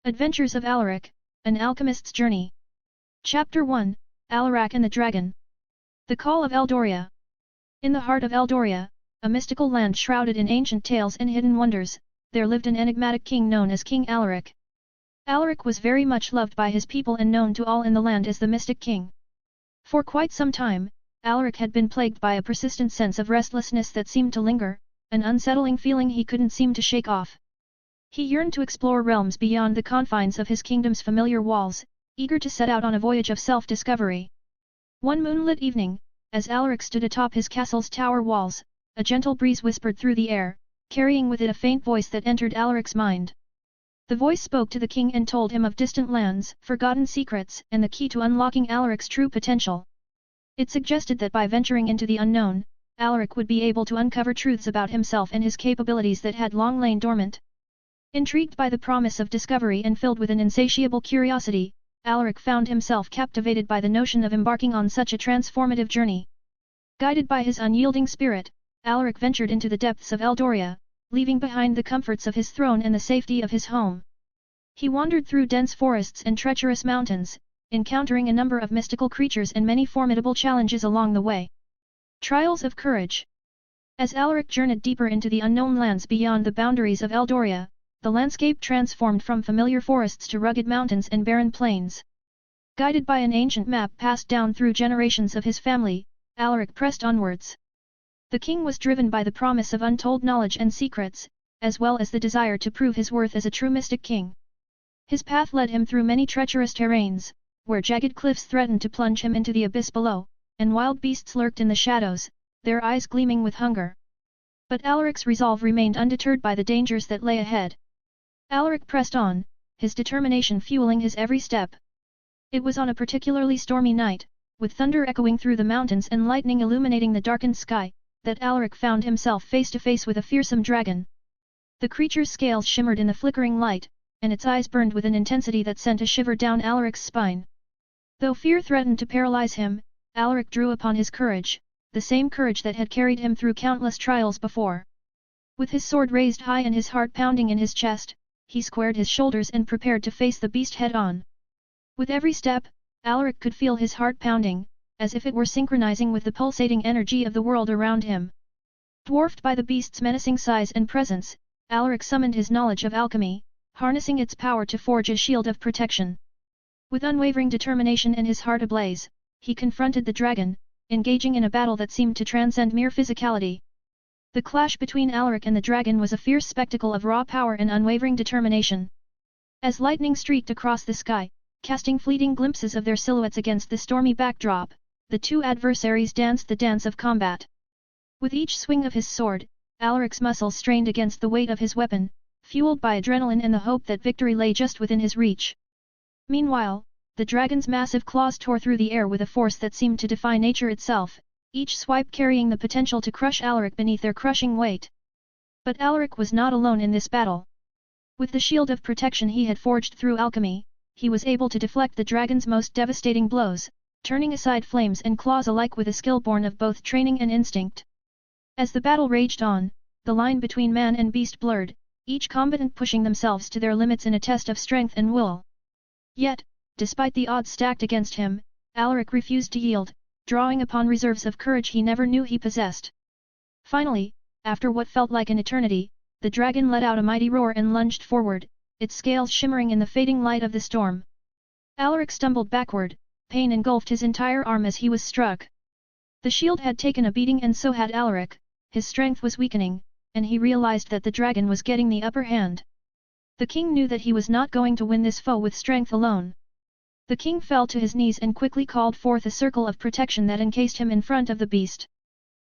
Adventures of Alaric, an Alchemist's Journey. Chapter 1, Alarac and the Dragon. The Call of Eldoria. In the heart of Eldoria, a mystical land shrouded in ancient tales and hidden wonders, there lived an enigmatic king known as King Alaric. Alaric was very much loved by his people and known to all in the land as the Mystic King. For quite some time, Alaric had been plagued by a persistent sense of restlessness that seemed to linger, an unsettling feeling he couldn't seem to shake off. He yearned to explore realms beyond the confines of his kingdom's familiar walls, eager to set out on a voyage of self-discovery. One moonlit evening, as Alaric stood atop his castle's tower walls, a gentle breeze whispered through the air, carrying with it a faint voice that entered Alaric's mind. The voice spoke to the king and told him of distant lands, forgotten secrets, and the key to unlocking Alaric's true potential. It suggested that by venturing into the unknown, Alaric would be able to uncover truths about himself and his capabilities that had long lain dormant. Intrigued by the promise of discovery and filled with an insatiable curiosity, Alaric found himself captivated by the notion of embarking on such a transformative journey. Guided by his unyielding spirit, Alaric ventured into the depths of Eldoria, leaving behind the comforts of his throne and the safety of his home. He wandered through dense forests and treacherous mountains, encountering a number of mystical creatures and many formidable challenges along the way. Trials of Courage. As Alaric journeyed deeper into the unknown lands beyond the boundaries of Eldoria, the landscape transformed from familiar forests to rugged mountains and barren plains. Guided by an ancient map passed down through generations of his family, Alaric pressed onwards. The king was driven by the promise of untold knowledge and secrets, as well as the desire to prove his worth as a true mystic king. His path led him through many treacherous terrains, where jagged cliffs threatened to plunge him into the abyss below, and wild beasts lurked in the shadows, their eyes gleaming with hunger. But Alaric's resolve remained undeterred by the dangers that lay ahead. Alaric pressed on, his determination fueling his every step. It was on a particularly stormy night, with thunder echoing through the mountains and lightning illuminating the darkened sky, that Alaric found himself face to face with a fearsome dragon. The creature's scales shimmered in the flickering light, and its eyes burned with an intensity that sent a shiver down Alaric's spine. Though fear threatened to paralyze him, Alaric drew upon his courage, the same courage that had carried him through countless trials before. With his sword raised high and his heart pounding in his chest, he squared his shoulders and prepared to face the beast head-on. With every step, Alaric could feel his heart pounding, as if it were synchronizing with the pulsating energy of the world around him. Dwarfed by the beast's menacing size and presence, Alaric summoned his knowledge of alchemy, harnessing its power to forge a shield of protection. With unwavering determination and his heart ablaze, he confronted the dragon, engaging in a battle that seemed to transcend mere physicality. The clash between Alaric and the dragon was a fierce spectacle of raw power and unwavering determination. As lightning streaked across the sky, casting fleeting glimpses of their silhouettes against the stormy backdrop, the two adversaries danced the dance of combat. With each swing of his sword, Alaric's muscles strained against the weight of his weapon, fueled by adrenaline and the hope that victory lay just within his reach. Meanwhile, the dragon's massive claws tore through the air with a force that seemed to defy nature itself, each swipe carrying the potential to crush Alaric beneath their crushing weight. But Alaric was not alone in this battle. With the shield of protection he had forged through alchemy, he was able to deflect the dragon's most devastating blows, turning aside flames and claws alike with a skill born of both training and instinct. As the battle raged on, the line between man and beast blurred, each combatant pushing themselves to their limits in a test of strength and will. Yet, despite the odds stacked against him, Alaric refused to yield, drawing upon reserves of courage he never knew he possessed. Finally, after what felt like an eternity, the dragon let out a mighty roar and lunged forward, its scales shimmering in the fading light of the storm. Alaric stumbled backward, pain engulfed his entire arm as he was struck. The shield had taken a beating and so had Alaric, his strength was weakening, and he realized that the dragon was getting the upper hand. The king knew that he was not going to win this foe with strength alone. The king fell to his knees and quickly called forth a circle of protection that encased him in front of the beast.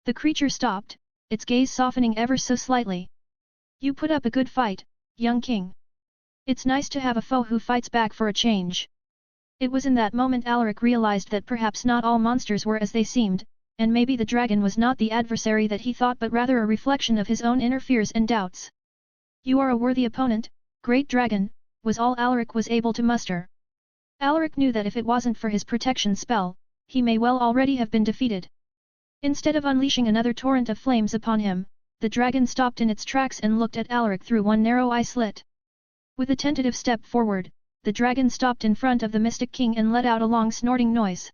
The creature stopped, its gaze softening ever so slightly. "You put up a good fight, young king. It's nice to have a foe who fights back for a change." It was in that moment Alaric realized that perhaps not all monsters were as they seemed, and maybe the dragon was not the adversary that he thought but rather a reflection of his own inner fears and doubts. "You are a worthy opponent, great dragon," was all Alaric was able to muster. Alaric knew that if it wasn't for his protection spell, he may well already have been defeated. Instead of unleashing another torrent of flames upon him, the dragon stopped in its tracks and looked at Alaric through one narrow eye slit. With a tentative step forward, the dragon stopped in front of the Mystic King and let out a long snorting noise.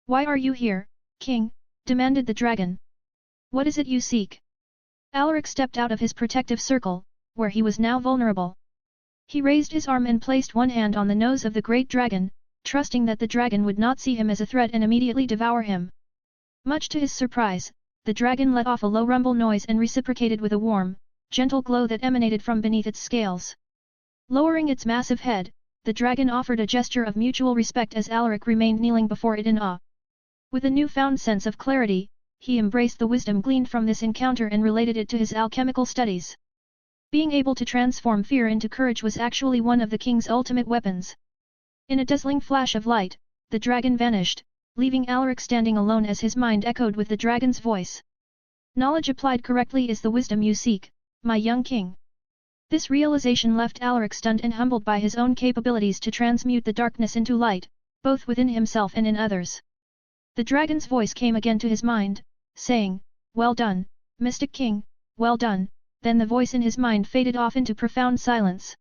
"Why are you here, King?" demanded the dragon. "What is it you seek?" Alaric stepped out of his protective circle, where he was now vulnerable. He raised his arm and placed one hand on the nose of the great dragon, trusting that the dragon would not see him as a threat and immediately devour him. Much to his surprise, the dragon let off a low rumble noise and reciprocated with a warm, gentle glow that emanated from beneath its scales. Lowering its massive head, the dragon offered a gesture of mutual respect as Alaric remained kneeling before it in awe. With a newfound sense of clarity, he embraced the wisdom gleaned from this encounter and related it to his alchemical studies. Being able to transform fear into courage was actually one of the king's ultimate weapons. In a dazzling flash of light, the dragon vanished, leaving Alaric standing alone as his mind echoed with the dragon's voice. "Knowledge applied correctly is the wisdom you seek, my young king." This realization left Alaric stunned and humbled by his own capabilities to transmute the darkness into light, both within himself and in others. The dragon's voice came again to his mind, saying, "Well done, Mystic King, well done." Then the voice in his mind faded off into profound silence.